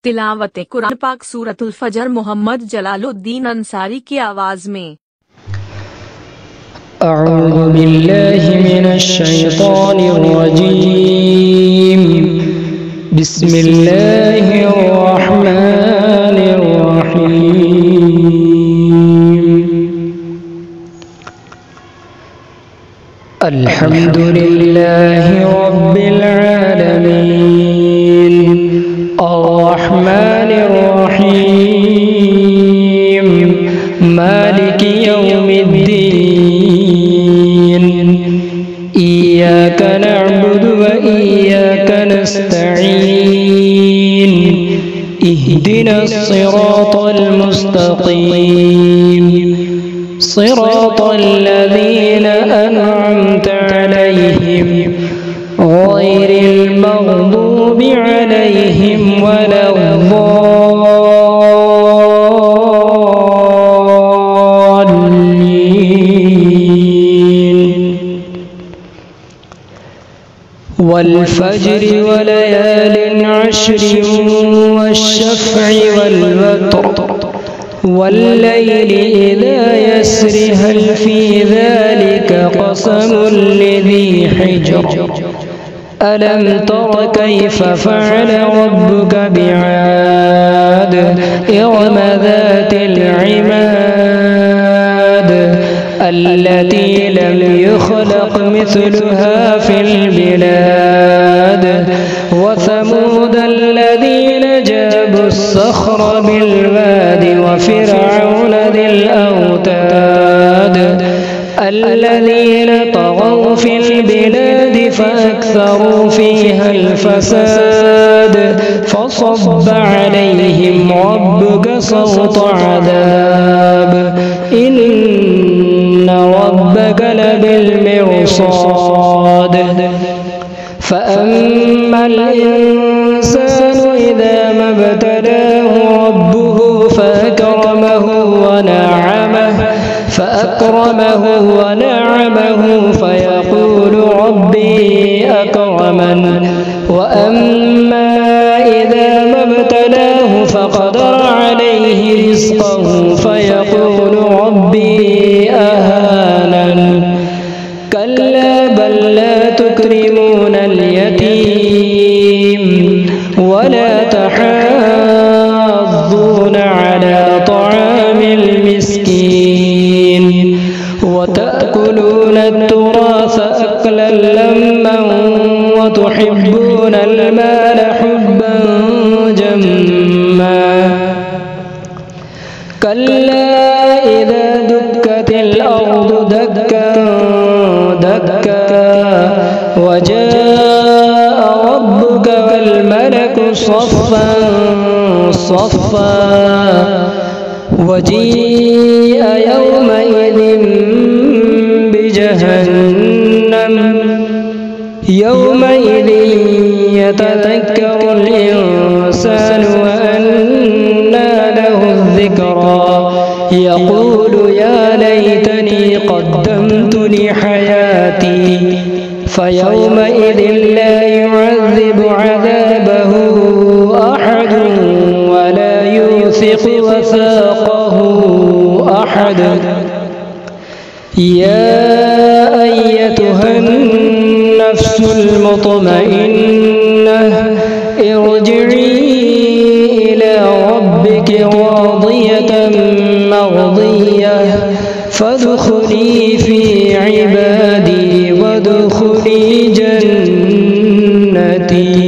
तिलावत कुरान पाक सूरतुल फजर मोहम्मद जलालुद्दीन अंसारी की आवाज में। अऊज़ु बिल्लाहि मिनश शैतानिर रजीम। बिस्मिल्लाहिर रहमानिर रहीम। अल्हम्दुलिल्लाहि रब्बिल आलमीन अर्रहमानिर रहीम मालिकि यौमिद्दीन इय्याका नअबुदु व इय्याका नस्तईन इहदिनस सिरातल मुस्तकीम सिरातल लज़ीना अनअमता अलैहिम गैरिल मग़दूबि अलैहिम वलद्दाल्लीन। वल्फज्रि वलयालिन अश्रिन वश्शफ़्इ वल्वत्र वल्लैलि इज़ा यस्रि हल फ़ी ज़ालिका क़समुन लिज़ी हिज्र। अलम तर कैफ़ फ़अल रब्बुक बिआद इरम ज़ातिल इमाद अल्लती लम युख़लक़ मिस्लुहा फ़िल बिलाद वसमूद الذين جابوا الصخر بالواد وفرعون ذي الأوتاد الذين طغوا في البلاد فأكثروا فيها الفساد فصب عليهم ربك صوت عذاب إن ربك لبالمرصاد. فأما الإنسان إذا ما ابتلاه ربه فأكرمه ونعمه فيقول ربي أكرمن. وأما إذا ما ابتلاه فقدر عليه رزقه فيقول ربي أهانن. كلا بل لا تكرمون اليتيم ولا تحاضون على طعام المسكين وتأكلون التراث أكلا لما وتحبون المال حبا جما. كلا إذا دكت الأرض دكا دكا وجاء ربك والملك صفا صفا وجيء يومئذ بجهنم يومئذ يتذكر الإنسان وأنى له الذكرى يقول يا ليتني قدمت لحياتي فيومئذ لا يعذب عذابه أحد ولا يوثق وثاقه أحد. يا أيتها النفس المطمئنة ارجعي إلى ربك راضية مرضية فادخلي في عبادي وادخلي جنتي.